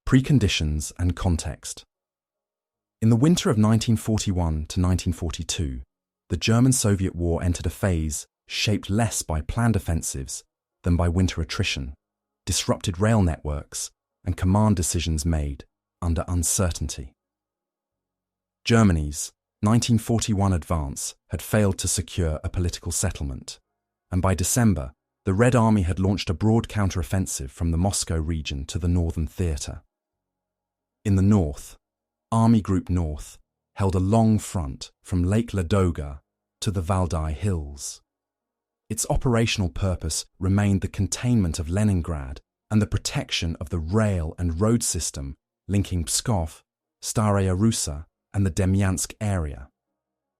Preconditions and context. In the winter of 1941 to 1942, the German-Soviet war entered a phase shaped less by planned offensives than by winter attrition, disrupted rail networks, and command decisions made under uncertainty. Germany's 1941 advance had failed to secure a political settlement, and by December, the Red Army had launched a broad counter-offensive from the Moscow region to the northern theatre. In the north, Army Group North held a long front from Lake Ladoga to the Valdai Hills. Its operational purpose remained the containment of Leningrad and the protection of the rail and road system linking Pskov, Staraya Russa, and the Demyansk area.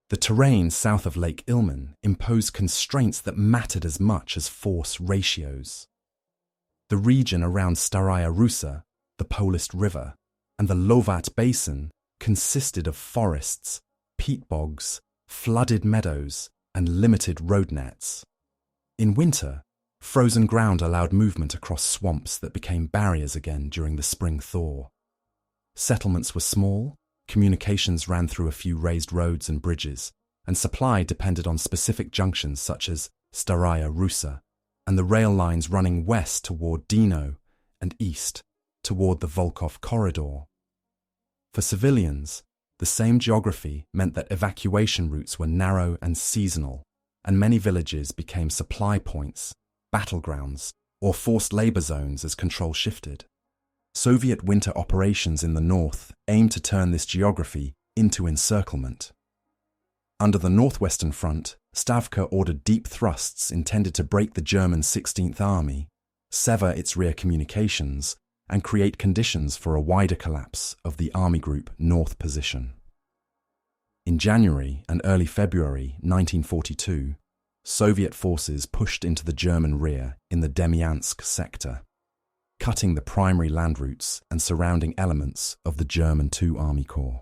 The terrain south of Lake Ilmen imposed constraints that mattered as much as force ratios. The region around Staraya Russa, the Polist River, and the Lovat Basin consisted of forests, peat bogs, flooded meadows, and limited road nets. In winter, frozen ground allowed movement across swamps that became barriers again during the spring thaw. Settlements were small, communications ran through a few raised roads and bridges, and supply depended on specific junctions such as Staraya Russa and the rail lines running west toward Dino and east toward the Volkhov corridor. For civilians, the same geography meant that evacuation routes were narrow and seasonal, and many villages became supply points, battlegrounds, or forced labor zones as control shifted. Soviet winter operations in the north aimed to turn this geography into encirclement. Under the Northwestern Front, Stavka ordered deep thrusts intended to break the German 16th Army, sever its rear communications, and create conditions for a wider collapse of the Army Group North position. In January and early February 1942, Soviet forces pushed into the German rear in the Demyansk sector, cutting the primary land routes and surrounding elements of the German II Army Corps.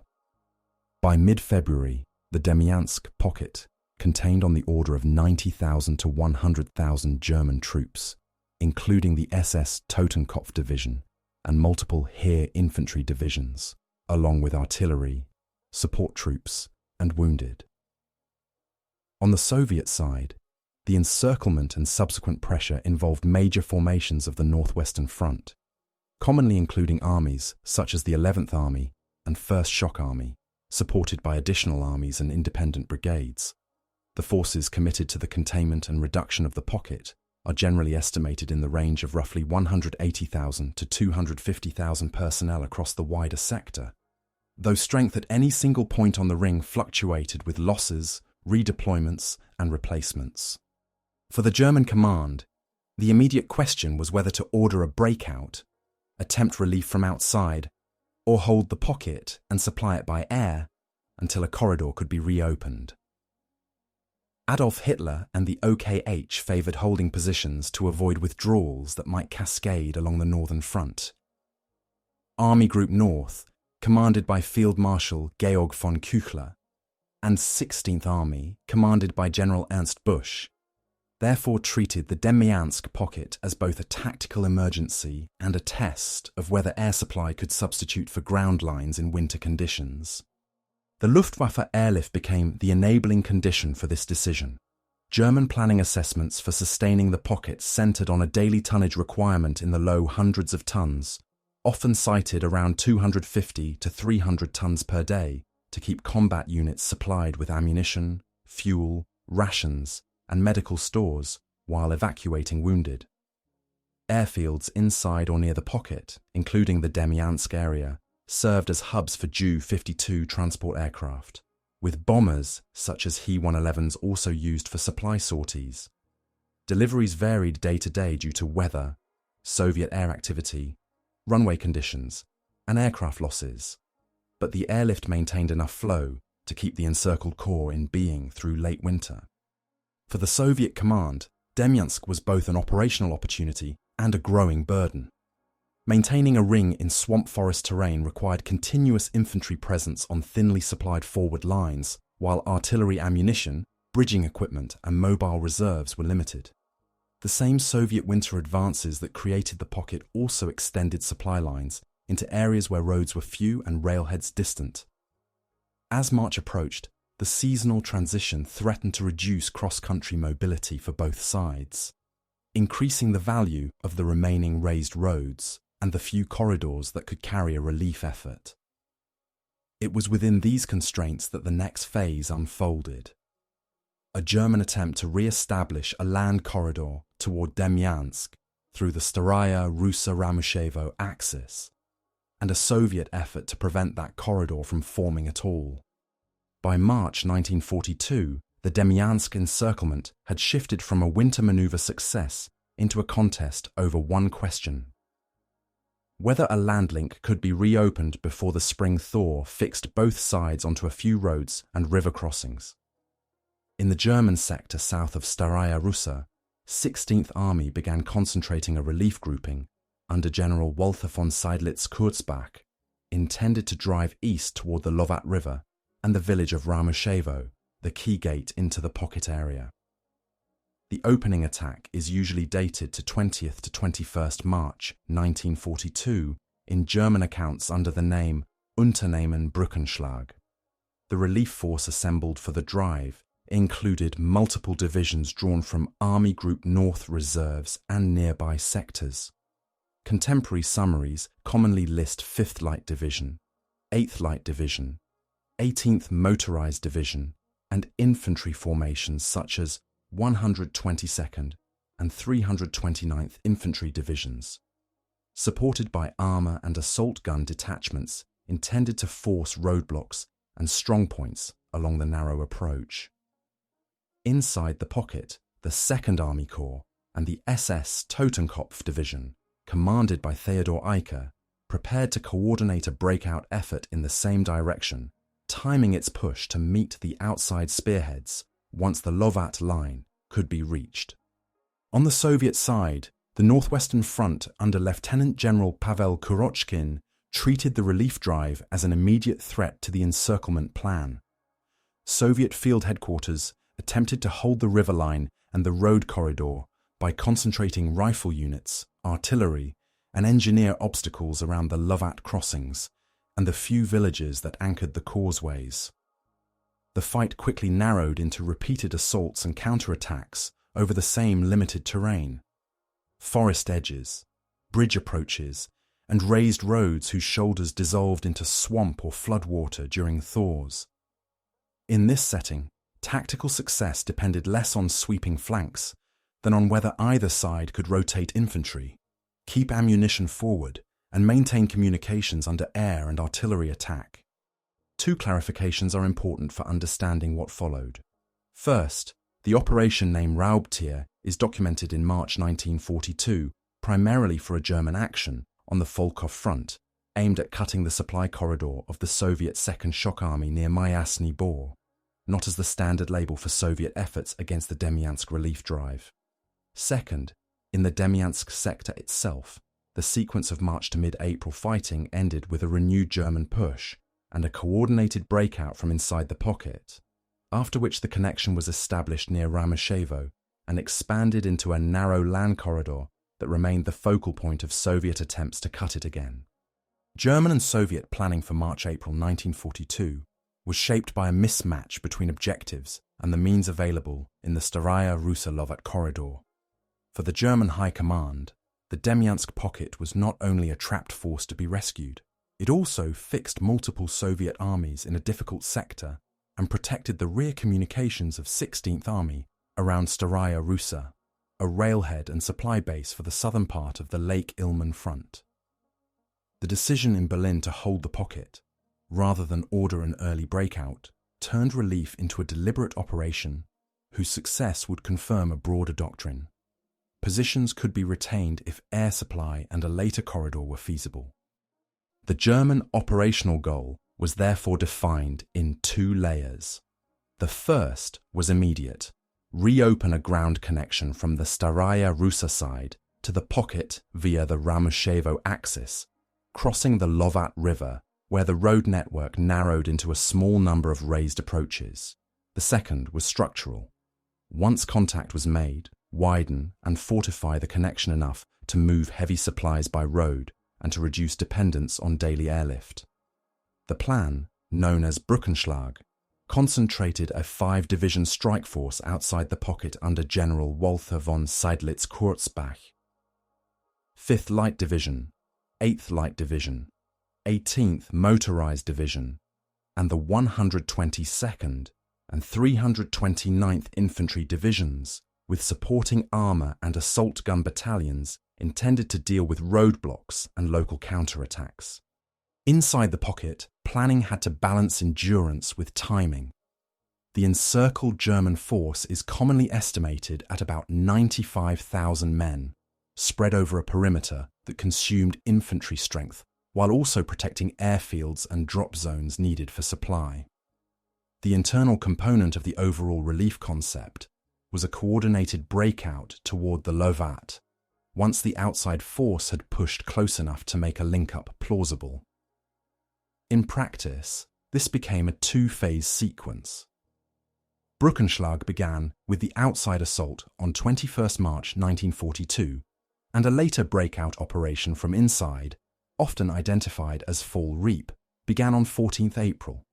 By mid-February, the Demyansk pocket contained on the order of 90,000 to 100,000 German troops, including the SS Totenkopf Division and multiple Heer infantry divisions, along with artillery, support troops, and wounded. On the Soviet side, the encirclement and subsequent pressure involved major formations of the Northwestern Front, commonly including armies such as the 11th Army and 1st Shock Army, supported by additional armies and independent brigades. The forces committed to the containment and reduction of the pocket are generally estimated in the range of roughly 180,000 to 250,000 personnel across the wider sector, though strength at any single point on the ring fluctuated with losses, redeployments, and replacements. For the German command, the immediate question was whether to order a breakout, attempt relief from outside, or hold the pocket and supply it by air until a corridor could be reopened. Adolf Hitler and the OKH favoured holding positions to avoid withdrawals that might cascade along the northern front. Army Group North, commanded by Field Marshal Georg von Küchler, and 16th Army, commanded by General Ernst Busch, therefore treated the Demyansk pocket as both a tactical emergency and a test of whether air supply could substitute for ground lines in winter conditions. The Luftwaffe airlift became the enabling condition for this decision. German planning assessments for sustaining the pocket centred on a daily tonnage requirement in the low hundreds of tons, often cited around 250 to 300 tons per day to keep combat units supplied with ammunition, fuel, rations, and medical stores while evacuating wounded. Airfields inside or near the pocket, including the Demyansk area, served as hubs for Ju-52 transport aircraft, with bombers such as He-111s also used for supply sorties. Deliveries varied day to day due to weather, Soviet air activity, runway conditions, and aircraft losses, but the airlift maintained enough flow to keep the encircled corps in being through late winter. For the Soviet command, Demyansk was both an operational opportunity and a growing burden. Maintaining a ring in swamp forest terrain required continuous infantry presence on thinly supplied forward lines, while artillery ammunition, bridging equipment, and mobile reserves were limited. The same Soviet winter advances that created the pocket also extended supply lines into areas where roads were few and railheads distant. As March approached, the seasonal transition threatened to reduce cross-country mobility for both sides, increasing the value of the remaining raised roads and the few corridors that could carry a relief effort. It was within these constraints that the next phase unfolded. A German attempt to re-establish a land corridor toward Demyansk through the Staraya Russa axis, and a Soviet effort to prevent that corridor from forming at all. By March 1942, the Demyansk encirclement had shifted from a winter maneuver success into a contest over one question: whether a land link could be reopened before the spring thaw fixed both sides onto a few roads and river crossings. In the German sector south of Staraya Russa, 16th Army began concentrating a relief grouping under General Walther von Seydlitz-Kurzbach, intended to drive east toward the Lovat River and the village of Ramushevo, the key gate into the pocket area. The opening attack is usually dated to 20th to 21st March 1942 in German accounts under the name Unternehmen Brookenschlag. The relief force assembled for the drive included multiple divisions drawn from Army Group North reserves and nearby sectors. Contemporary summaries commonly list 5th Light Division, 8th Light Division, 18th Motorized Division, and infantry formations such as 122nd and 329th Infantry Divisions, supported by armour and assault gun detachments intended to force roadblocks and strongpoints along the narrow approach. Inside the pocket, the 2nd Army Corps and the SS Totenkopf Division, commanded by Theodor Eicke, prepared to coordinate a breakout effort in the same direction, timing its push to meet the outside spearheads once the Lovat line could be reached. On the Soviet side, the Northwestern Front under Lieutenant General Pavel Kurochkin treated the relief drive as an immediate threat to the encirclement plan. Soviet field headquarters attempted to hold the river line and the road corridor by concentrating rifle units, artillery, and engineer obstacles around the Lovat crossings and the few villages that anchored the causeways. The fight quickly narrowed into repeated assaults and counterattacks over the same limited terrain: forest edges, bridge approaches, and raised roads whose shoulders dissolved into swamp or floodwater during thaws. In this setting, tactical success depended less on sweeping flanks than on whether either side could rotate infantry, keep ammunition forward, and maintain communications under air and artillery attack. Two clarifications are important for understanding what followed. First, the operation name Raubtier is documented in March 1942 primarily for a German action on the Volkov front, aimed at cutting the supply corridor of the Soviet Second Shock Army near Myasny Bor, not as the standard label for Soviet efforts against the Demyansk relief drive. Second, in the Demyansk sector itself, the sequence of March to mid-April fighting ended with a renewed German push and a coordinated breakout from inside the pocket, after which the connection was established near Ramushevo and expanded into a narrow land corridor that remained the focal point of Soviet attempts to cut it again. German and Soviet planning for March-April 1942 was shaped by a mismatch between objectives and the means available in the Staraya Russa Lovat corridor. For the German High Command, the Demyansk pocket was not only a trapped force to be rescued, it also fixed multiple Soviet armies in a difficult sector and protected the rear communications of 16th Army around Staraya Russa, a railhead and supply base for the southern part of the Lake Ilmen front. The decision in Berlin to hold the pocket, rather than order an early breakout, turned relief into a deliberate operation whose success would confirm a broader doctrine. Positions could be retained if air supply and a later corridor were feasible. The German operational goal was therefore defined in two layers. The first was immediate: reopen a ground connection from the Staraya Russa side to the pocket via the Ramushevo axis, crossing the Lovat River, where the road network narrowed into a small number of raised approaches. The second was structural. Once contact was made, widen and fortify the connection enough to move heavy supplies by road and to reduce dependence on daily airlift. The plan, known as Brookenschlag, concentrated a 5-division strike force outside the pocket under General Walther von Seydlitz-Kurzbach. 5th Light Division, 8th Light Division, 18th Motorized Division, and the 122nd and 329th Infantry Divisions, with supporting armour and assault gun battalions intended to deal with roadblocks and local counterattacks. Inside the pocket, planning had to balance endurance with timing. The encircled German force is commonly estimated at about 95,000 men, spread over a perimeter that consumed infantry strength while also protecting airfields and drop zones needed for supply. The internal component of the overall relief concept was a coordinated breakout toward the Logistical, once the outside force had pushed close enough to make a link-up plausible. In practice, this became a 2-phase sequence. Brookenschlag began with the outside assault on 21st March 1942 and a later breakout operation from inside, often identified as Fall Reap, began on 14th April.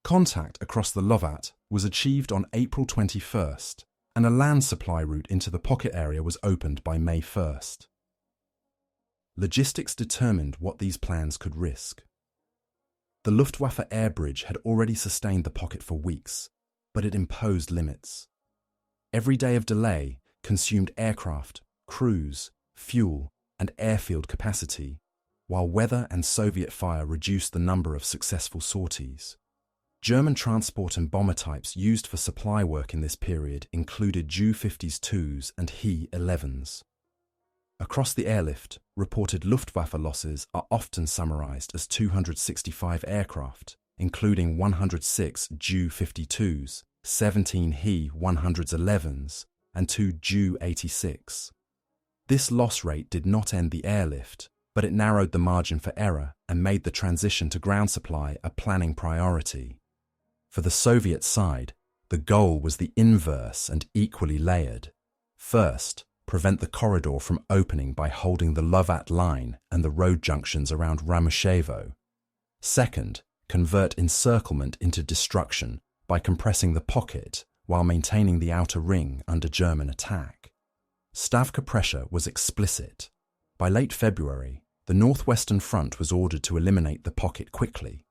Contact across the Logistical was achieved on April 21st, and a land supply route into the pocket area was opened by May 1st. Logistics determined what these plans could risk. The Luftwaffe air bridge had already sustained the pocket for weeks, but it imposed limits. Every day of delay consumed aircraft, crews, fuel, and airfield capacity, while weather and Soviet fire reduced the number of successful sorties. German transport and bomber types used for supply work in this period included Ju-52s and He-11s. Across the airlift, reported Luftwaffe losses are often summarized as 265 aircraft, including 106 Ju-52s, 17 He-111s, and 2 Ju-86. This loss rate did not end the airlift, but it narrowed the margin for error and made the transition to ground supply a planning priority. For the Soviet side, the goal was the inverse and equally layered. First, prevent the corridor from opening by holding the Logistical line and the road junctions around Ramoshevo. Second, convert encirclement into destruction by compressing the pocket while maintaining the outer ring under German attack. Stavka pressure was explicit. By late February, the Northwestern Front was ordered to eliminate the pocket quickly,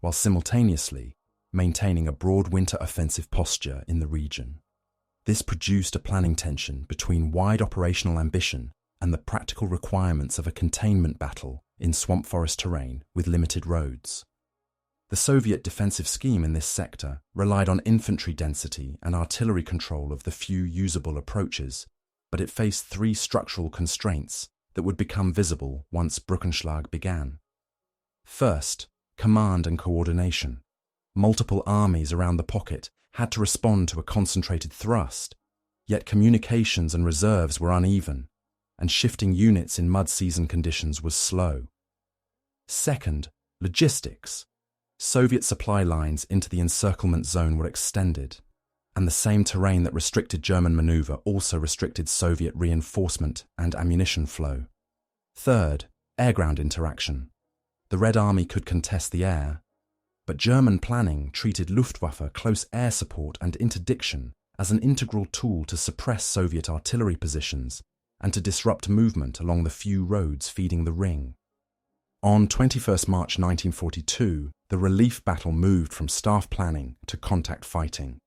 while simultaneously maintaining a broad winter offensive posture in the region. This produced a planning tension between wide operational ambition and the practical requirements of a containment battle in swamp forest terrain with limited roads. The Soviet defensive scheme in this sector relied on infantry density and artillery control of the few usable approaches, but it faced 3 structural constraints that would become visible once Brookenschlag began. First, command and coordination. Multiple armies around the pocket had to respond to a concentrated thrust, yet communications and reserves were uneven, and shifting units in mud-season conditions was slow. Second, logistics. Soviet supply lines into the encirclement zone were extended, and the same terrain that restricted German maneuver also restricted Soviet reinforcement and ammunition flow. Third, air-ground interaction. The Red Army could contest the air, but German planning treated Luftwaffe close air support and interdiction as an integral tool to suppress Soviet artillery positions and to disrupt movement along the few roads feeding the ring. On 21st March 1942, the relief battle moved from staff planning to contact fighting,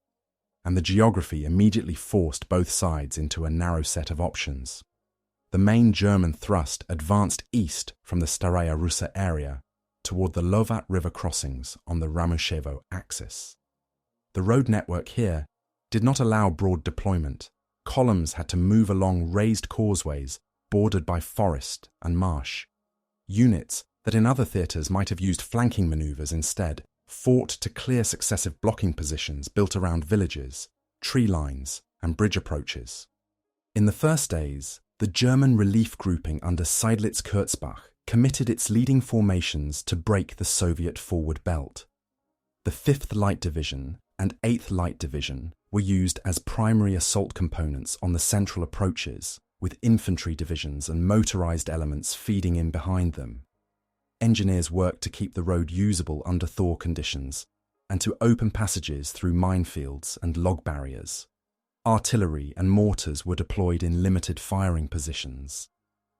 and the geography immediately forced both sides into a narrow set of options. The main German thrust advanced east from the Staraya Russa area toward the Lovat River crossings on the Ramoshevo axis. The road network here did not allow broad deployment. Columns had to move along raised causeways bordered by forest and marsh. Units that in other theatres might have used flanking manoeuvres instead fought to clear successive blocking positions built around villages, tree lines, and bridge approaches. In the first days, the German relief grouping under Seydlitz-Kurzbach committed its leading formations to break the Soviet forward belt. The 5th Light Division and 8th Light Division were used as primary assault components on the central approaches, with infantry divisions and motorized elements feeding in behind them. Engineers worked to keep the road usable under thaw conditions and to open passages through minefields and log barriers. Artillery and mortars were deployed in limited firing positions,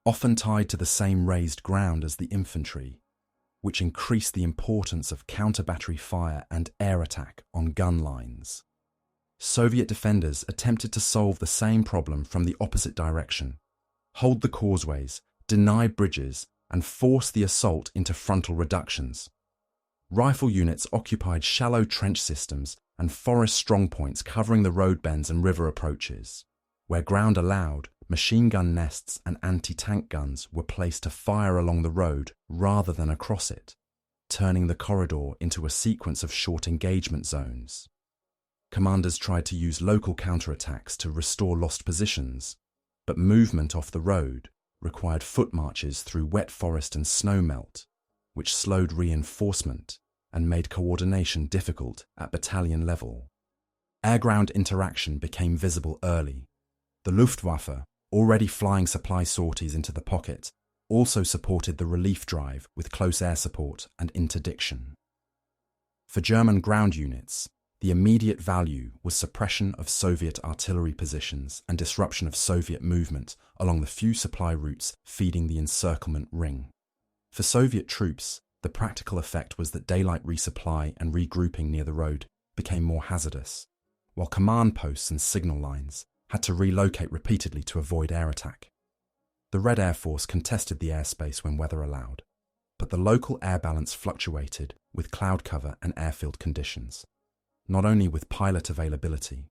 often tied to the same raised ground as the infantry, which increased the importance of counter-battery fire and air attack on gun lines. Soviet defenders attempted to solve the same problem from the opposite direction, hold the causeways, deny bridges, and force the assault into frontal reductions. Rifle units occupied shallow trench systems and forest strongpoints covering the road bends and river approaches. Where ground allowed, machine gun nests and anti-tank guns were placed to fire along the road rather than across it, turning the corridor into a sequence of short engagement zones. Commanders tried to use local counterattacks to restore lost positions, but movement off the road required foot marches through wet forest and snowmelt, which slowed reinforcement and made coordination difficult at battalion level. Air-ground interaction became visible early. The Luftwaffe, already flying supply sorties into the pocket, also supported the relief drive with close air support and interdiction. For German ground units, the immediate value was suppression of Soviet artillery positions and disruption of Soviet movement along the few supply routes feeding the encirclement ring. For Soviet troops, the practical effect was that daylight resupply and regrouping near the road became more hazardous, while command posts and signal lines had to relocate repeatedly to avoid air attack. The Red Air Force contested the airspace when weather allowed, but the local air balance fluctuated with cloud cover and airfield conditions, not only with pilot availability.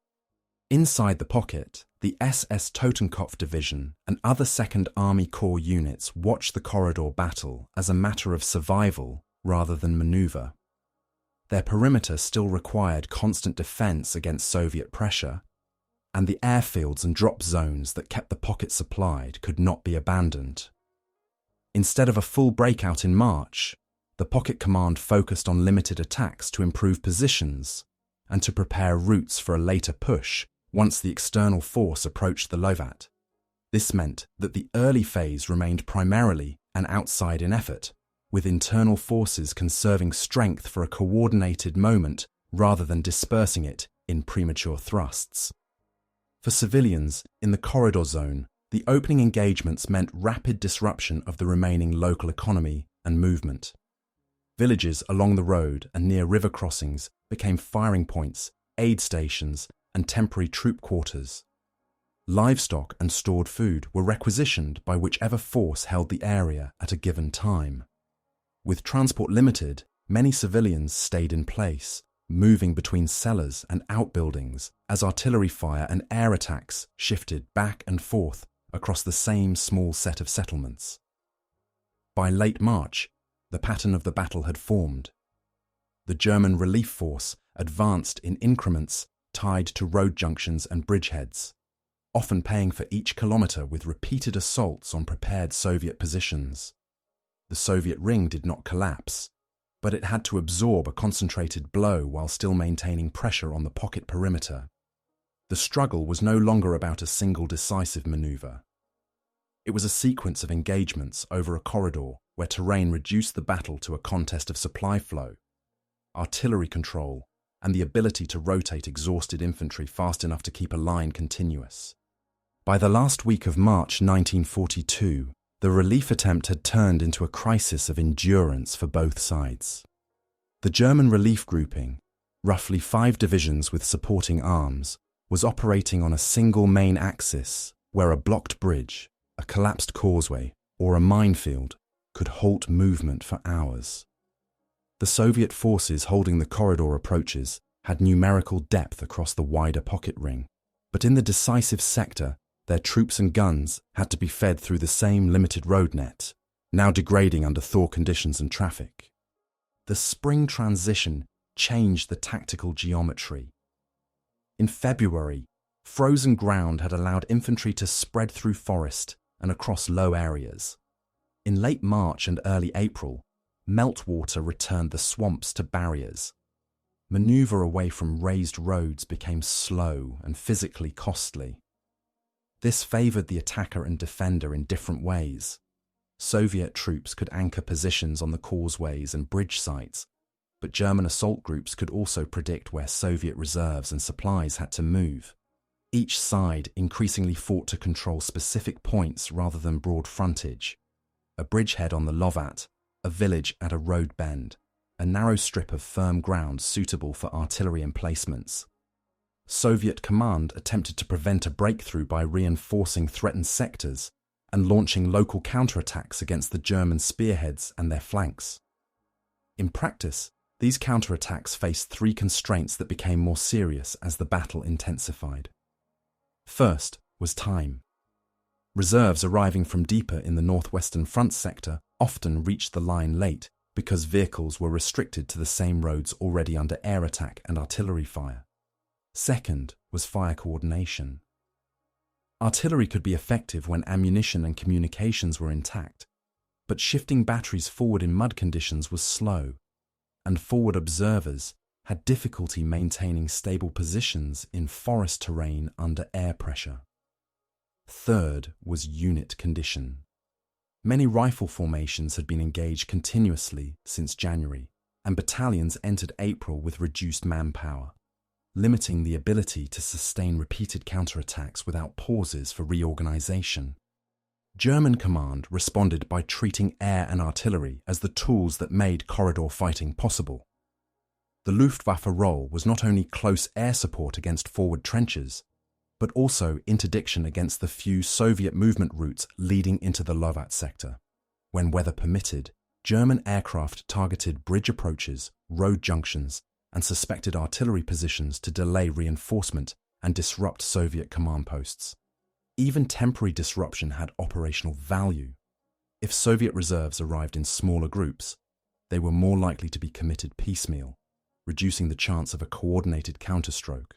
Inside the pocket, the SS Totenkopf Division and other Second Army Corps units watched the corridor battle as a matter of survival rather than maneuver. Their perimeter still required constant defense against Soviet pressure, and the airfields and drop zones that kept the pocket supplied could not be abandoned. Instead of a full breakout in March, the Pocket Command focused on limited attacks to improve positions and to prepare routes for a later push once the external force approached the Lovat. This meant that the early phase remained primarily an outside-in effort, with internal forces conserving strength for a coordinated moment rather than dispersing it in premature thrusts. For civilians, in the corridor zone, the opening engagements meant rapid disruption of the remaining local economy and movement. Villages along the road and near river crossings became firing points, aid stations, and temporary troop quarters. Livestock and stored food were requisitioned by whichever force held the area at a given time. With transport limited, many civilians stayed in place, moving between cellars and outbuildings as artillery fire and air attacks shifted back and forth across the same small set of settlements. By late March, the pattern of the battle had formed. The German relief force advanced in increments tied to road junctions and bridgeheads, often paying for each kilometre with repeated assaults on prepared Soviet positions. The Soviet ring did not collapse, but it had to absorb a concentrated blow while still maintaining pressure on the pocket perimeter. The struggle was no longer about a single decisive manoeuvre. It was a sequence of engagements over a corridor where terrain reduced the battle to a contest of supply flow, artillery control, and the ability to rotate exhausted infantry fast enough to keep a line continuous. By the last week of March 1942, the relief attempt had turned into a crisis of endurance for both sides. The German relief grouping, roughly 5 divisions with supporting arms, was operating on a single main axis where a blocked bridge, a collapsed causeway, or a minefield could halt movement for hours. The Soviet forces holding the corridor approaches had numerical depth across the wider pocket ring, but in the decisive sector, their troops and guns had to be fed through the same limited road net, now degrading under thaw conditions and traffic. The spring transition changed the tactical geometry. In February, frozen ground had allowed infantry to spread through forest and across low areas. In late March and early April, meltwater returned the swamps to barriers. Maneuver away from raised roads became slow and physically costly. This favored the attacker and defender in different ways. Soviet troops could anchor positions on the causeways and bridge sites, but German assault groups could also predict where Soviet reserves and supplies had to move. Each side increasingly fought to control specific points rather than broad frontage. A bridgehead on the Lovat, a village at a road bend, a narrow strip of firm ground suitable for artillery emplacements. Soviet command attempted to prevent a breakthrough by reinforcing threatened sectors and launching local counterattacks against the German spearheads and their flanks. In practice, these counterattacks faced three constraints that became more serious as the battle intensified. First was time. Reserves arriving from deeper in the northwestern front sector often reached the line late because vehicles were restricted to the same roads already under air attack and artillery fire. Second was fire coordination. Artillery could be effective when ammunition and communications were intact, but shifting batteries forward in mud conditions was slow, and forward observers had difficulty maintaining stable positions in forest terrain under air pressure. Third was unit condition. Many rifle formations had been engaged continuously since January, and battalions entered April with reduced manpower, limiting the ability to sustain repeated counterattacks without pauses for reorganization. German command responded by treating air and artillery as the tools that made corridor fighting possible. The Luftwaffe role was not only close air support against forward trenches, but also interdiction against the few Soviet movement routes leading into the Lovat sector. When weather permitted, German aircraft targeted bridge approaches, road junctions, and suspected artillery positions to delay reinforcement and disrupt Soviet command posts. Even temporary disruption had operational value. If Soviet reserves arrived in smaller groups, they were more likely to be committed piecemeal, reducing the chance of a coordinated counterstroke.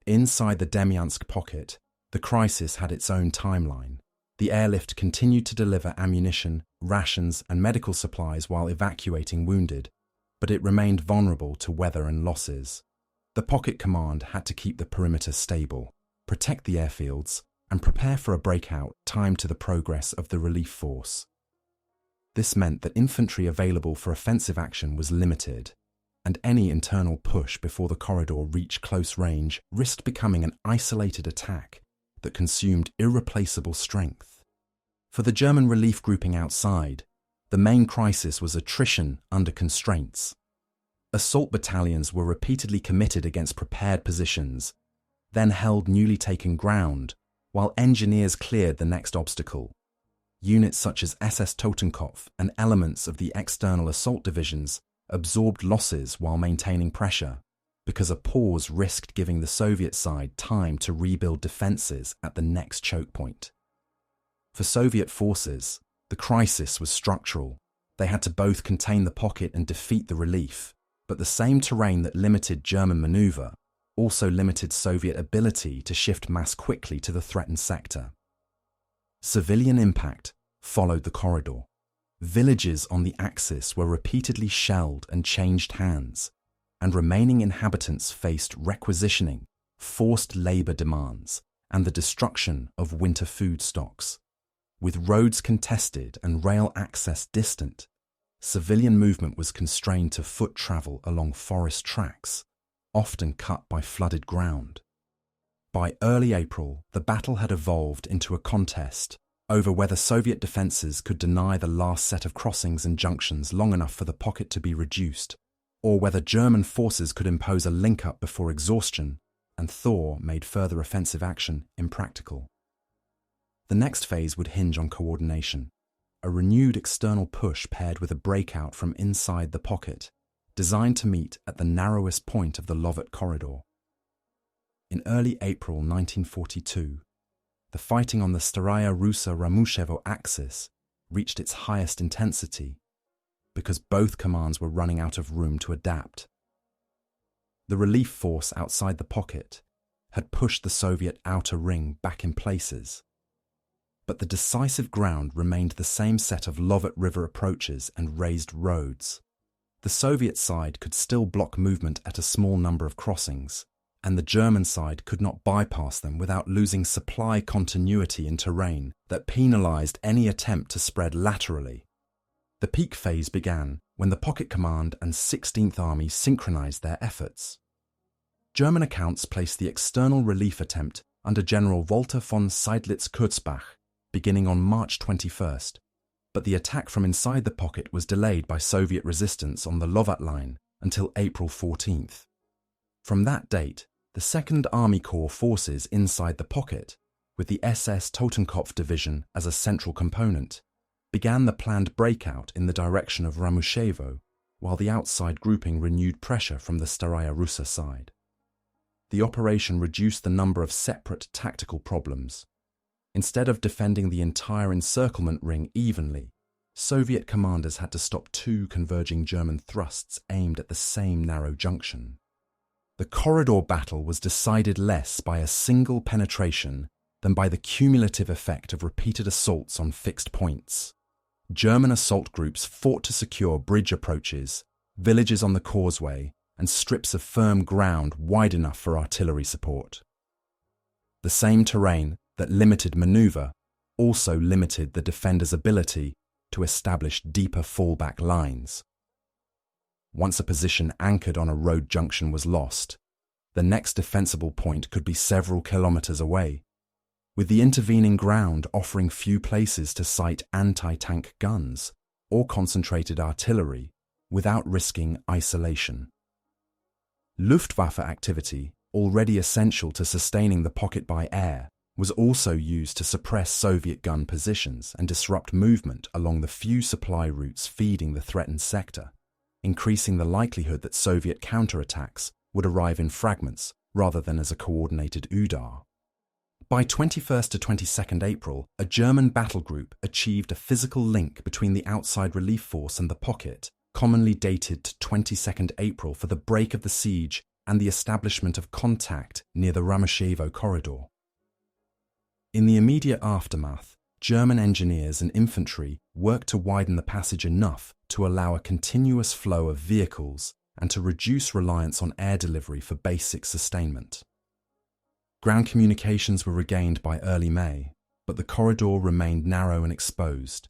Inside the Demyansk pocket, the crisis had its own timeline. The airlift continued to deliver ammunition, rations, and medical supplies while evacuating wounded, but it remained vulnerable to weather and losses. The pocket command had to keep the perimeter stable, protect the airfields, and prepare for a breakout timed to the progress of the relief force. This meant that infantry available for offensive action was limited, and any internal push before the corridor reached close range risked becoming an isolated attack that consumed irreplaceable strength. For the German relief grouping outside, the main crisis was attrition under constraints. Assault battalions were repeatedly committed against prepared positions, then held newly taken ground, while engineers cleared the next obstacle. Units such as SS Totenkopf and elements of the external assault divisions absorbed losses while maintaining pressure, because a pause risked giving the Soviet side time to rebuild defenses at the next choke point. For Soviet forces, the crisis was structural. They had to both contain the pocket and defeat the relief, but the same terrain that limited German maneuver also limited Soviet ability to shift mass quickly to the threatened sector. Civilian impact followed the corridor. Villages on the axis were repeatedly shelled and changed hands, and remaining inhabitants faced requisitioning, forced labor demands, and the destruction of winter food stocks. With roads contested and rail access distant, civilian movement was constrained to foot travel along forest tracks, often cut by flooded ground. By early April, the battle had evolved into a contest over whether Soviet defenses could deny the last set of crossings and junctions long enough for the pocket to be reduced, or whether German forces could impose a link-up before exhaustion and thaw made further offensive action impractical. The next phase would hinge on coordination, a renewed external push paired with a breakout from inside the pocket, designed to meet at the narrowest point of the Lovat corridor. In early April 1942, the fighting on the Staraya Russa-Ramushevo axis reached its highest intensity because both commands were running out of room to adapt. The relief force outside the pocket had pushed the Soviet outer ring back in places, but the decisive ground remained the same set of Lovat River approaches and raised roads. The Soviet side could still block movement at a small number of crossings, and the German side could not bypass them without losing supply continuity in terrain that penalized any attempt to spread laterally. The peak phase began when the Pocket Command and 16th Army synchronized their efforts. German accounts placed the external relief attempt under General Walter von Seydlitz-Kurzbach, beginning on March 21st, but the attack from inside the pocket was delayed by Soviet resistance on the Lovat line until April 14th. From that date, the 2nd Army Corps forces inside the pocket, with the SS Totenkopf Division as a central component, began the planned breakout in the direction of Ramushevo, while the outside grouping renewed pressure from the Staraya Russa side. The operation reduced the number of separate tactical problems. Instead of defending the entire encirclement ring evenly, Soviet commanders had to stop two converging German thrusts aimed at the same narrow junction. The corridor battle was decided less by a single penetration than by the cumulative effect of repeated assaults on fixed points. German assault groups fought to secure bridge approaches, villages on the causeway, and strips of firm ground wide enough for artillery support. The same terrain that limited maneuver also limited the defenders' ability to establish deeper fallback lines. Once a position anchored on a road junction was lost, the next defensible point could be several kilometers away, with the intervening ground offering few places to sight anti-tank guns or concentrated artillery without risking isolation. Luftwaffe activity, already essential to sustaining the pocket by air, was also used to suppress Soviet gun positions and disrupt movement along the few supply routes feeding the threatened sector, increasing the likelihood that Soviet counterattacks would arrive in fragments rather than as a coordinated UDAR. By 21st to 22nd April, a German battle group achieved a physical link between the outside relief force and the pocket, commonly dated to 22nd April for the break of the siege and the establishment of contact near the Ramushevo corridor. In the immediate aftermath, German engineers and infantry worked to widen the passage enough to allow a continuous flow of vehicles and to reduce reliance on air delivery for basic sustainment. Ground communications were regained by early May, but the corridor remained narrow and exposed,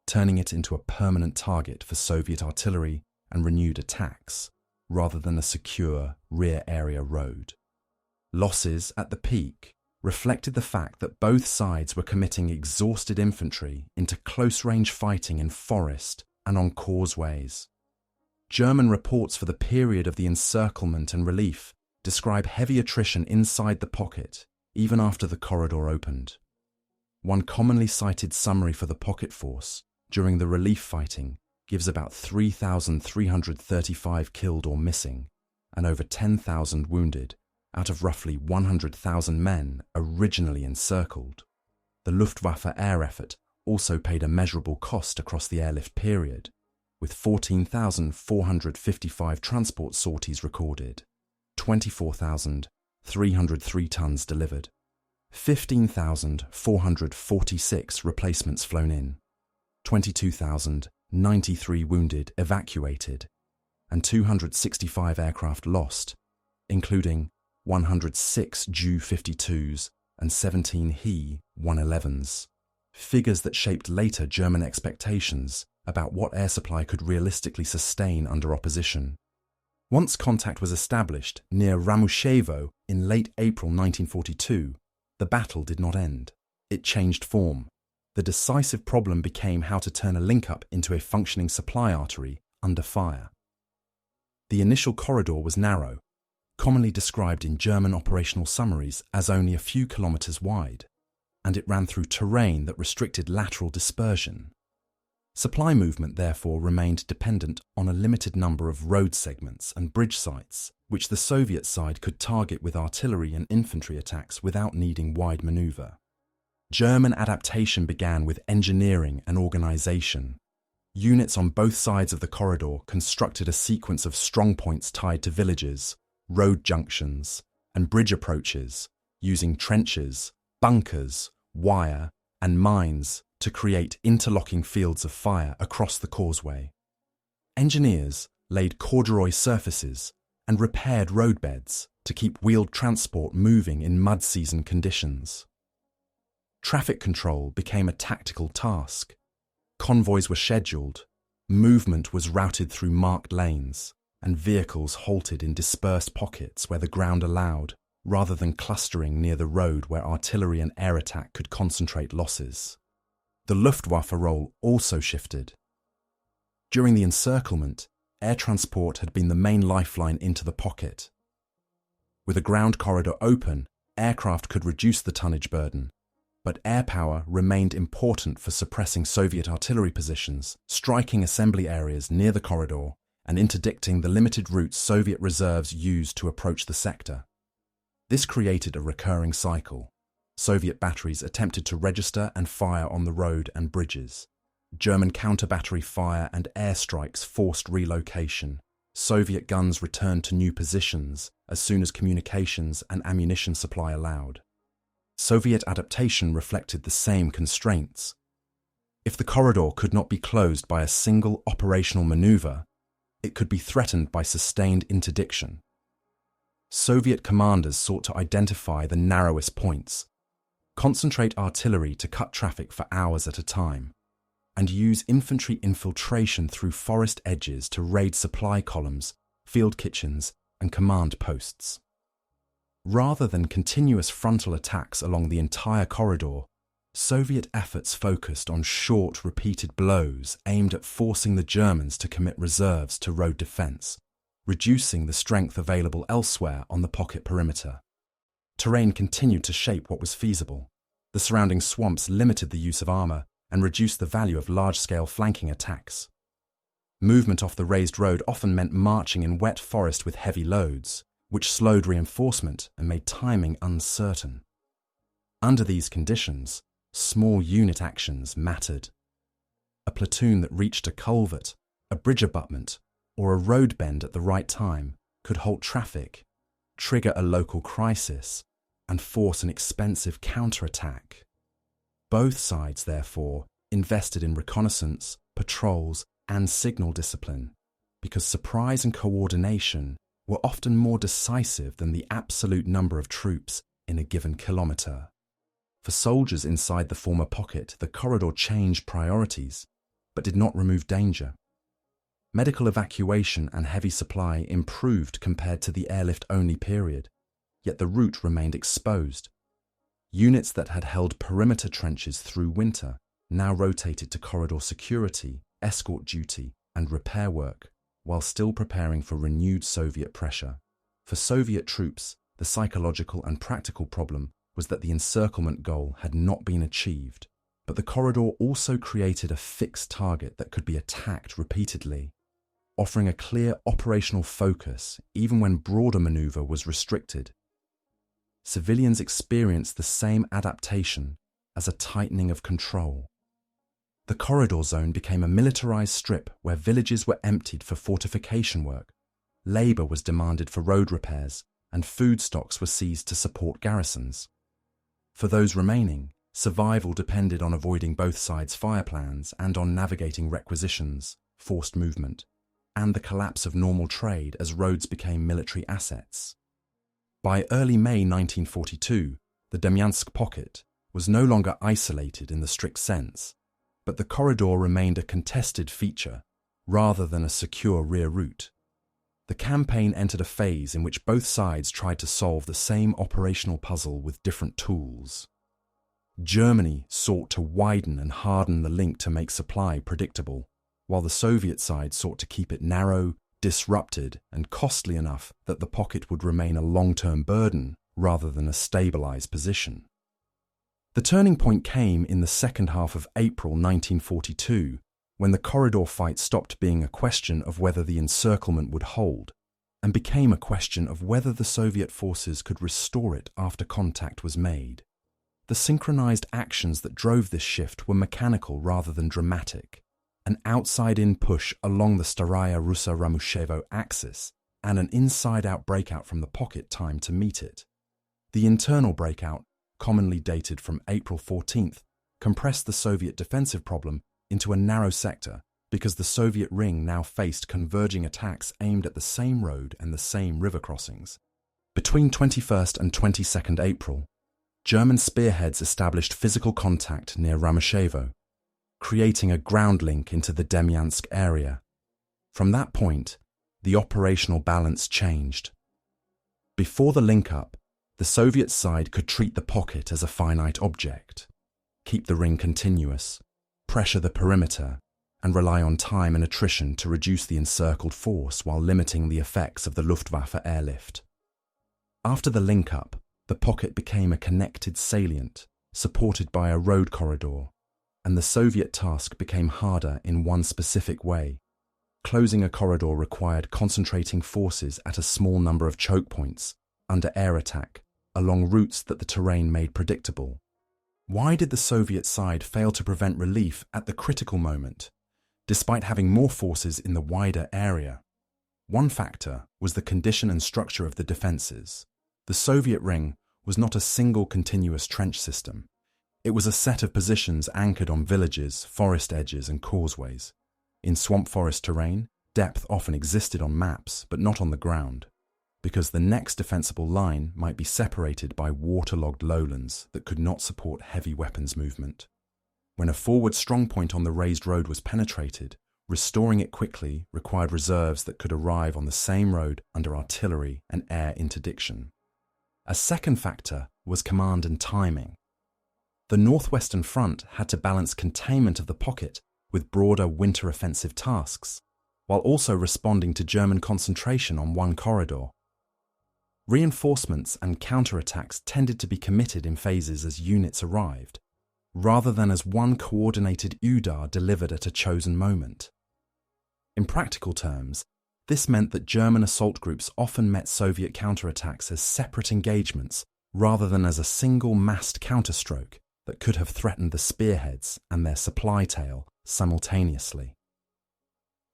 turning it into a permanent target for Soviet artillery and renewed attacks, rather than a secure rear area road. Losses at the peak reflected the fact that both sides were committing exhausted infantry into close-range fighting in forest and on causeways. German reports for the period of the encirclement and relief describe heavy attrition inside the pocket, even after the corridor opened. One commonly cited summary for the pocket force during the relief fighting gives about 3,335 killed or missing, and over 10,000 wounded, out of roughly 100,000 men originally encircled. The Luftwaffe air effort also paid a measurable cost across the airlift period, with 14,455 transport sorties recorded, 24,303 tons delivered, 15,446 replacements flown in, 22,093 wounded evacuated, and 265 aircraft lost, including 106 Ju-52s and 17 He-111s, figures that shaped later German expectations about what air supply could realistically sustain under opposition. Once contact was established near Ramushevo in late April 1942, the battle did not end. It changed form. The decisive problem became how to turn a Linkup into a functioning supply artery under fire. The initial corridor was narrow, commonly described in German operational summaries as only a few kilometers wide, and it ran through terrain that restricted lateral dispersion. Supply movement therefore remained dependent on a limited number of road segments and bridge sites, which the Soviet side could target with artillery and infantry attacks without needing wide maneuver. German adaptation began with engineering and organization. Units on both sides of the corridor constructed a sequence of strongpoints tied to villages, road junctions, and bridge approaches, using trenches, bunkers, wire, and mines to create interlocking fields of fire across the causeway. Engineers laid corduroy surfaces and repaired roadbeds to keep wheeled transport moving in mud-season conditions. Traffic control became a tactical task. Convoys were scheduled, movement was routed through marked lanes, and vehicles halted in dispersed pockets where the ground allowed, rather than clustering near the road where artillery and air attack could concentrate losses. The Luftwaffe role also shifted. During the encirclement, air transport had been the main lifeline into the pocket. With a ground corridor open, aircraft could reduce the tonnage burden, but air power remained important for suppressing Soviet artillery positions, striking assembly areas near the corridor, and interdicting the limited routes Soviet reserves used to approach the sector. This created a recurring cycle. Soviet batteries attempted to register and fire on the road and bridges. German counter-battery fire and airstrikes forced relocation. Soviet guns returned to new positions as soon as communications and ammunition supply allowed. Soviet adaptation reflected the same constraints. If the corridor could not be closed by a single operational maneuver, it could be threatened by sustained interdiction. Soviet commanders sought to identify the narrowest points, concentrate artillery to cut traffic for hours at a time, and use infantry infiltration through forest edges to raid supply columns, field kitchens, and command posts. Rather than continuous frontal attacks along the entire corridor, Soviet efforts focused on short, repeated blows aimed at forcing the Germans to commit reserves to road defense, reducing the strength available elsewhere on the pocket perimeter. Terrain continued to shape what was feasible. The surrounding swamps limited the use of armor and reduced the value of large-scale flanking attacks. Movement off the raised road often meant marching in wet forest with heavy loads, which slowed reinforcement and made timing uncertain. Under these conditions, small unit actions mattered. A platoon that reached a culvert, a bridge abutment, or a road bend at the right time could halt traffic, trigger a local crisis, and force an expensive counterattack. Both sides, therefore, invested in reconnaissance, patrols, and signal discipline, because surprise and coordination were often more decisive than the absolute number of troops in a given kilometre. For soldiers inside the former pocket, the corridor changed priorities, but did not remove danger. Medical evacuation and heavy supply improved compared to the airlift-only period, yet the route remained exposed. Units that had held perimeter trenches through winter now rotated to corridor security, escort duty, and repair work, while still preparing for renewed Soviet pressure. For Soviet troops, the psychological and practical problem was that the encirclement goal had not been achieved, but the corridor also created a fixed target that could be attacked repeatedly, offering a clear operational focus even when broader maneuver was restricted. Civilians experienced the same adaptation as a tightening of control. The corridor zone became a militarized strip where villages were emptied for fortification work, labor was demanded for road repairs, and food stocks were seized to support garrisons. For those remaining, survival depended on avoiding both sides' fire plans and on navigating requisitions, forced movement, and the collapse of normal trade as roads became military assets. By early May 1942, the Demyansk pocket was no longer isolated in the strict sense, but the corridor remained a contested feature rather than a secure rear route. The campaign entered a phase in which both sides tried to solve the same operational puzzle with different tools. Germany sought to widen and harden the link to make supply predictable, while the Soviet side sought to keep it narrow, disrupted, and costly enough that the pocket would remain a long-term burden rather than a stabilized position. The turning point came in the second half of April 1942, when the corridor fight stopped being a question of whether the encirclement would hold, and became a question of whether the Soviet forces could restore it after contact was made. The synchronized actions that drove this shift were mechanical rather than dramatic, an outside-in push along the Staraya Russa axis, and an inside-out breakout from the pocket timed to meet it. The internal breakout, commonly dated from April 14th, compressed the Soviet defensive problem into a narrow sector because the Soviet ring now faced converging attacks aimed at the same road and the same river crossings. Between 21st and 22nd April, German spearheads established physical contact near Ramyshevo, creating a ground link into the Demyansk area. From that point, the operational balance changed. Before the linkup, the Soviet side could treat the pocket as a finite object, keep the ring continuous, pressure the perimeter, and rely on time and attrition to reduce the encircled force while limiting the effects of the Luftwaffe airlift. After the linkup, the pocket became a connected salient, supported by a road corridor, and the Soviet task became harder in one specific way. Closing a corridor required concentrating forces at a small number of choke points, under air attack, along routes that the terrain made predictable. Why did the Soviet side fail to prevent relief at the critical moment, despite having more forces in the wider area? One factor was the condition and structure of the defences. The Soviet ring was not a single continuous trench system. It was a set of positions anchored on villages, forest edges, and causeways. In swamp forest terrain, depth often existed on maps, but not on the ground, because the next defensible line might be separated by waterlogged lowlands that could not support heavy weapons movement. When a forward strongpoint on the raised road was penetrated, restoring it quickly required reserves that could arrive on the same road under artillery and air interdiction. A second factor was command and timing. The northwestern front had to balance containment of the pocket with broader winter offensive tasks, while also responding to German concentration on one corridor. Reinforcements and counterattacks tended to be committed in phases as units arrived, rather than as one coordinated udar delivered at a chosen moment. In practical terms, this meant that German assault groups often met Soviet counterattacks as separate engagements rather than as a single massed counterstroke that could have threatened the spearheads and their supply tail simultaneously.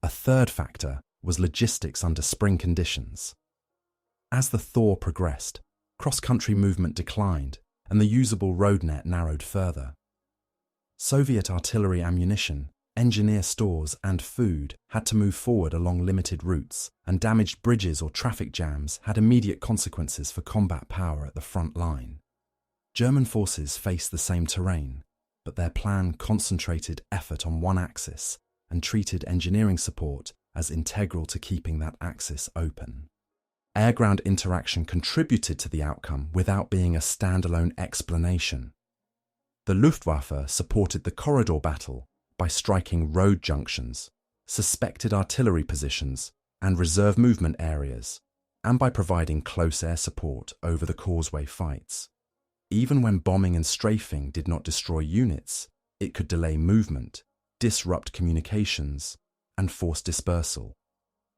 A third factor was logistics under spring conditions. As the thaw progressed, cross-country movement declined and the usable road net narrowed further. Soviet artillery ammunition, engineer stores and food had to move forward along limited routes, and damaged bridges or traffic jams had immediate consequences for combat power at the front line. German forces faced the same terrain, but their plan concentrated effort on one axis and treated engineering support as integral to keeping that axis open. Air-ground interaction contributed to the outcome without being a standalone explanation. The Luftwaffe supported the corridor battle by striking road junctions, suspected artillery positions, and reserve movement areas, and by providing close air support over the causeway fights. Even when bombing and strafing did not destroy units, it could delay movement, disrupt communications, and force dispersal.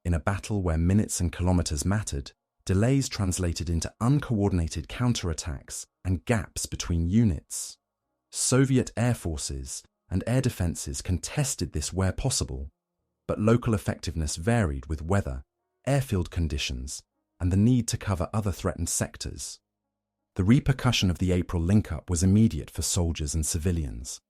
In a battle where minutes and kilometers mattered, delays translated into uncoordinated counterattacks and gaps between units. Soviet air forces and air defences contested this where possible, but local effectiveness varied with weather, airfield conditions, and the need to cover other threatened sectors. The repercussion of the April linkup was immediate for soldiers and civilians.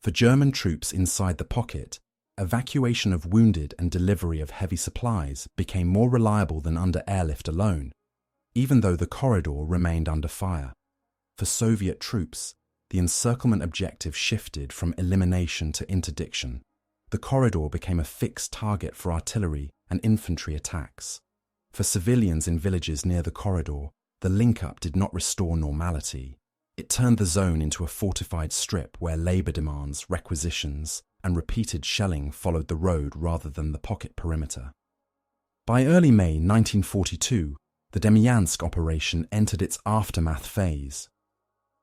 For German troops inside the pocket, evacuation of wounded and delivery of heavy supplies became more reliable than under airlift alone, even though the corridor remained under fire. For Soviet troops, the encirclement objective shifted from elimination to interdiction. The corridor became a fixed target for artillery and infantry attacks. For civilians in villages near the corridor, the linkup did not restore normality. It turned the zone into a fortified strip where labour demands, requisitions, and repeated shelling followed the road rather than the pocket perimeter. By early May 1942, the Demyansk operation entered its aftermath phase.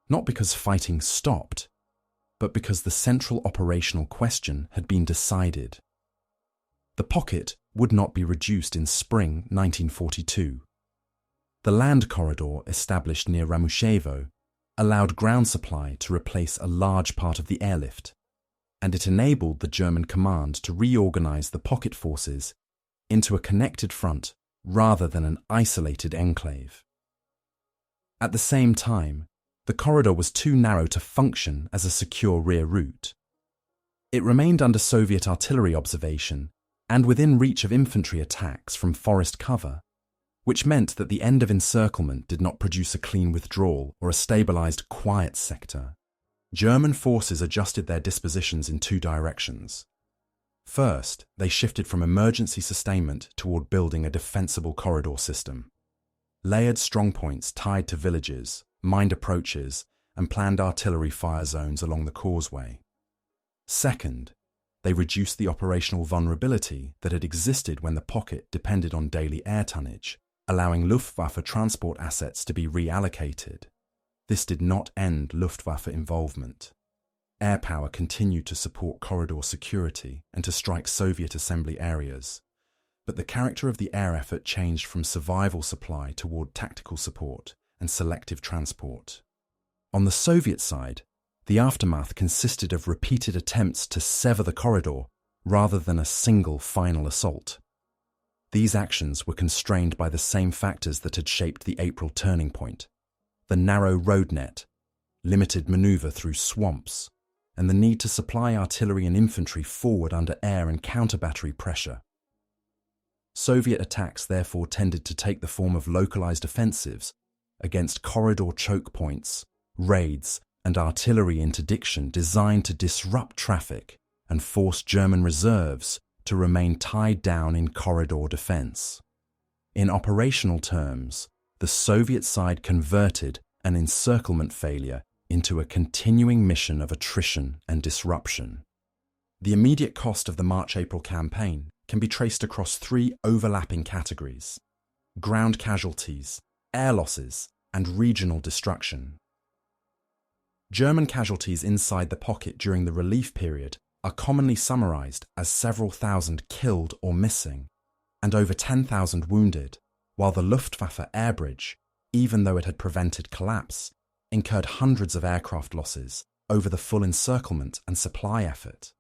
Not because fighting stopped, but because the central operational question had been decided. The pocket would not be reduced in spring 1942. The land corridor established near Ramyshevo allowed ground supply to replace a large part of the airlift, and it enabled the German command to reorganize the pocket forces into a connected front rather than an isolated enclave. At the same time, the corridor was too narrow to function as a secure rear route. It remained under Soviet artillery observation and within reach of infantry attacks from forest cover, which meant that the end of encirclement did not produce a clean withdrawal or a stabilized quiet sector. German forces adjusted their dispositions in two directions. First, they shifted from emergency sustainment toward building a defensible corridor system. Layered strongpoints tied to villages, mined approaches, and planned artillery fire zones along the causeway. Second, they reduced the operational vulnerability that had existed when the pocket depended on daily air tonnage, allowing Luftwaffe transport assets to be reallocated. This did not end Luftwaffe involvement. Air power continued to support corridor security and to strike Soviet assembly areas, but the character of the air effort changed from survival supply toward tactical support and selective transport. On the Soviet side, the aftermath consisted of repeated attempts to sever the corridor rather than a single final assault. These actions were constrained by the same factors that had shaped the April turning point: the narrow road net, limited maneuver through swamps, and the need to supply artillery and infantry forward under air and counter-battery pressure. Soviet attacks therefore tended to take the form of localized offensives against corridor choke points, raids, and artillery interdiction designed to disrupt traffic and force German reserves to remain tied down in corridor defense. In operational terms, the Soviet side converted an encirclement failure into a continuing mission of attrition and disruption. The immediate cost of the March-April campaign can be traced across three overlapping categories: ground casualties, air losses, and regional destruction. German casualties inside the pocket during the relief period are commonly summarized as several thousand killed or missing, and over 10,000 wounded, while the Luftwaffe air bridge, even though it had prevented collapse, incurred hundreds of aircraft losses over the full encirclement and supply effort.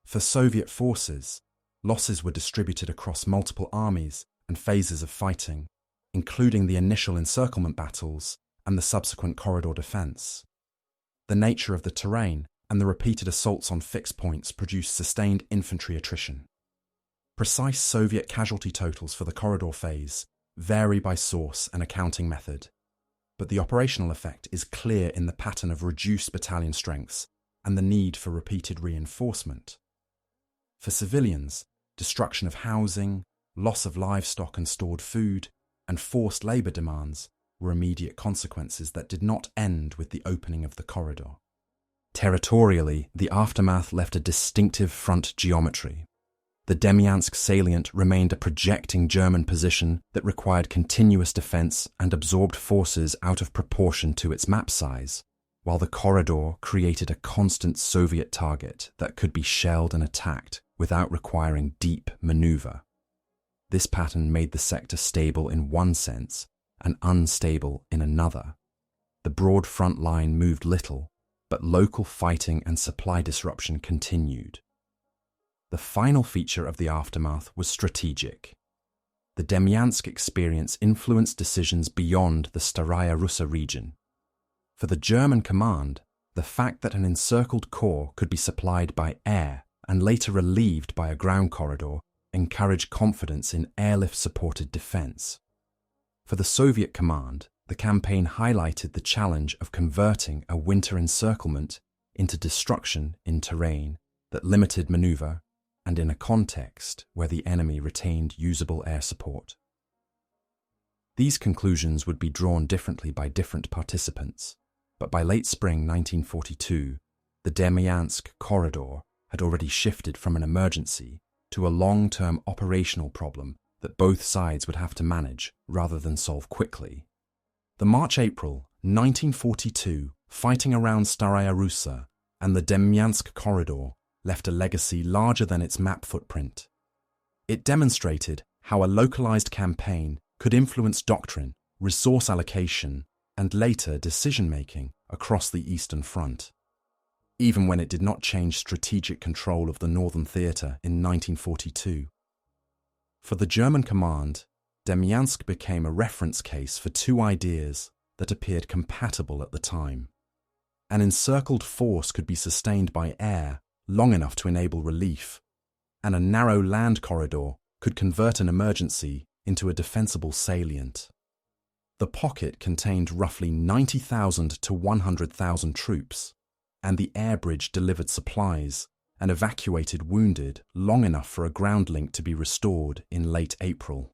For Soviet forces, losses were distributed across multiple armies and phases of fighting, including the initial encirclement battles and the subsequent corridor defense. The nature of the terrain and the repeated assaults on fixed points produced sustained infantry attrition. Precise Soviet casualty totals for the corridor phase vary by source and accounting method, but the operational effect is clear in the pattern of reduced battalion strengths and the need for repeated reinforcement. For civilians, destruction of housing, loss of livestock and stored food, and forced labour demands were immediate consequences that did not end with the opening of the corridor. Territorially, the aftermath left a distinctive front geometry. The Demyansk salient remained a projecting German position that required continuous defence and absorbed forces out of proportion to its map size, while the corridor created a constant Soviet target that could be shelled and attacked without requiring deep manoeuvre. This pattern made the sector stable in one sense and unstable in another. The broad front line moved little, but local fighting and supply disruption continued. The final feature of the aftermath was strategic. The Demyansk experience influenced decisions beyond the Staraya Russa region. For the German command, the fact that an encircled corps could be supplied by air and later relieved by a ground corridor encouraged confidence in airlift-supported defense. For the Soviet command, the campaign highlighted the challenge of converting a winter encirclement into destruction in terrain that limited maneuver and in a context where the enemy retained usable air support. These conclusions would be drawn differently by different participants, but by late spring 1942, the Demyansk corridor had already shifted from an emergency to a long-term operational problem that both sides would have to manage rather than solve quickly. The March-April 1942 fighting around Staraya Russa and the Demyansk corridor left a legacy larger than its map footprint. It demonstrated how a localized campaign could influence doctrine, resource allocation, and later decision-making across the Eastern Front, even when it did not change strategic control of the Northern Theatre in 1942. For the German command, Demyansk became a reference case for two ideas that appeared compatible at the time. An encircled force could be sustained by air long enough to enable relief, and a narrow land corridor could convert an emergency into a defensible salient. The pocket contained roughly 90,000 to 100,000 troops, and the air bridge delivered supplies and evacuated wounded long enough for a ground link to be restored in late April.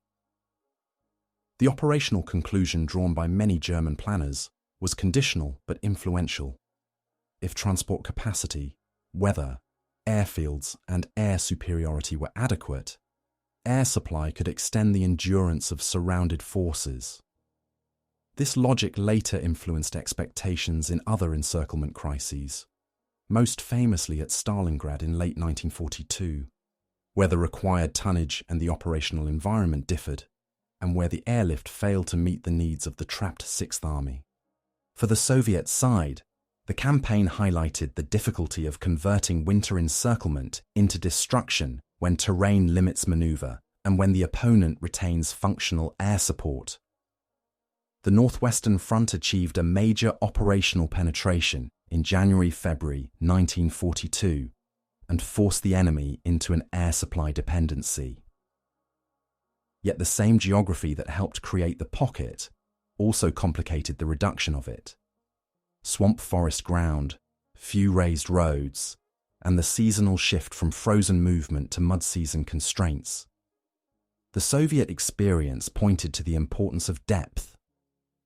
The operational conclusion drawn by many German planners was conditional but influential. If transport capacity, weather, airfields, and air superiority were adequate, air supply could extend the endurance of surrounded forces. This logic later influenced expectations in other encirclement crises, most famously at Stalingrad in late 1942, where the required tonnage and the operational environment differed, and where the airlift failed to meet the needs of the trapped Sixth Army. For the Soviet side, the campaign highlighted the difficulty of converting winter encirclement into destruction when terrain limits maneuver and when the opponent retains functional air support. The Northwestern Front achieved a major operational penetration in January-February 1942 and forced the enemy into an air supply dependency. Yet the same geography that helped create the pocket also complicated the reduction of it. Swamp forest ground, few raised roads, and the seasonal shift from frozen movement to mud-season constraints. The Soviet experience pointed to the importance of depth,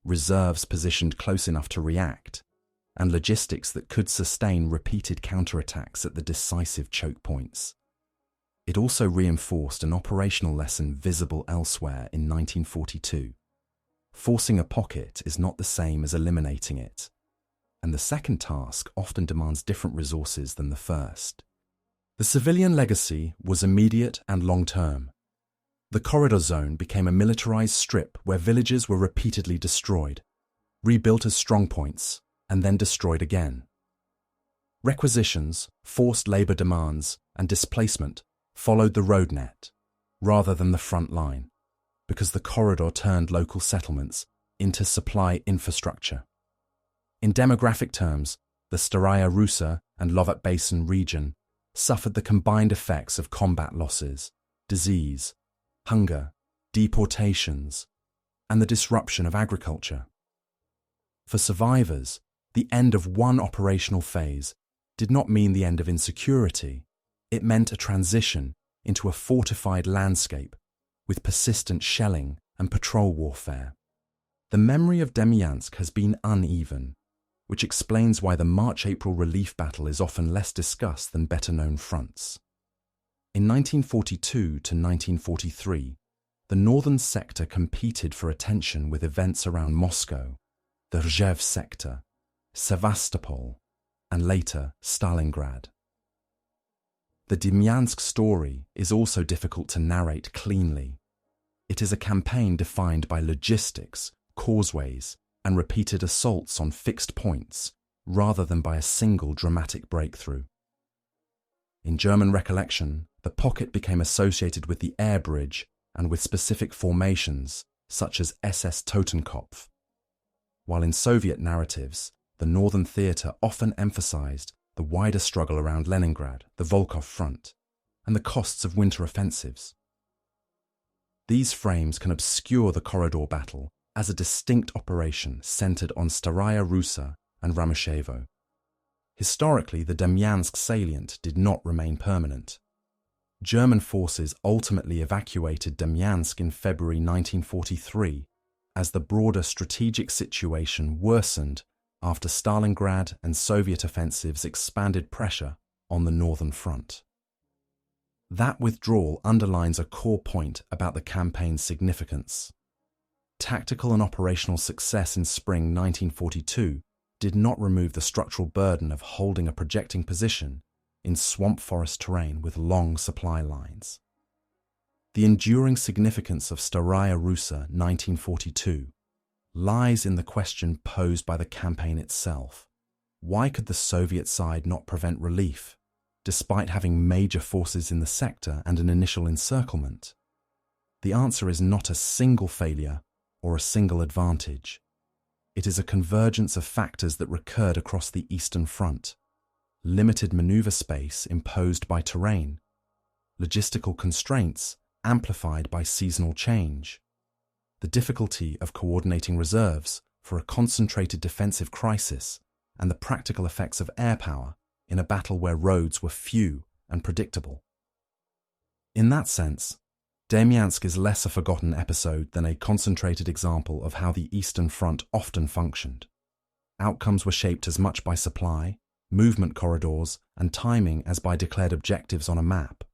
reserves positioned close enough to react, and logistics that could sustain repeated counterattacks at the decisive choke points. It also reinforced an operational lesson visible elsewhere in 1942. Forcing a pocket is not the same as eliminating it, and the second task often demands different resources than the first. The civilian legacy was immediate and long-term. The corridor zone became a militarized strip where villages were repeatedly destroyed, rebuilt as strongpoints, and then destroyed again. Requisitions, forced labor demands, and displacement followed the road net, rather than the front line, because the corridor turned local settlements into supply infrastructure. In demographic terms, the Staraya Russa and Lovitt Basin region suffered the combined effects of combat losses, disease, hunger, deportations, and the disruption of agriculture. For survivors, the end of one operational phase did not mean the end of insecurity. It meant a transition into a fortified landscape with persistent shelling and patrol warfare. The memory of Demyansk has been uneven, which explains why the March-April relief battle is often less discussed than better-known fronts. In 1942 to 1943, the northern sector competed for attention with events around Moscow, the Rzhev sector, Sevastopol, and later Stalingrad. The Demyansk story is also difficult to narrate cleanly. It is a campaign defined by logistics, causeways, and repeated assaults on fixed points, rather than by a single dramatic breakthrough. In German recollection, the pocket became associated with the air bridge and with specific formations, such as SS Totenkopf, while in Soviet narratives, the Northern Theatre often emphasized the wider struggle around Leningrad, the Volkhov Front, and the costs of winter offensives. These frames can obscure the corridor battle as a distinct operation centered on Staraya Russa and Rameshevo. Historically, the Demyansk salient did not remain permanent. German forces ultimately evacuated Demyansk in February 1943 as the broader strategic situation worsened after Stalingrad and Soviet offensives expanded pressure on the Northern Front. That withdrawal underlines a core point about the campaign's significance. Tactical and operational success in spring 1942 did not remove the structural burden of holding a projecting position in swamp forest terrain with long supply lines. The enduring significance of Staraya Russa 1942 lies in the question posed by the campaign itself. Why could the Soviet side not prevent relief, despite having major forces in the sector and an initial encirclement? The answer is not a single failure or a single advantage. It is a convergence of factors that recurred across the Eastern Front. limited maneuver space imposed by terrain, logistical constraints amplified by seasonal change, the difficulty of coordinating reserves for a concentrated defensive crisis, and the practical effects of air power in a battle where roads were few and predictable. In that sense, Demyansk is less a forgotten episode than a concentrated example of how the Eastern Front often functioned. Outcomes were shaped as much by supply, movement corridors, and timing as by declared objectives on a map.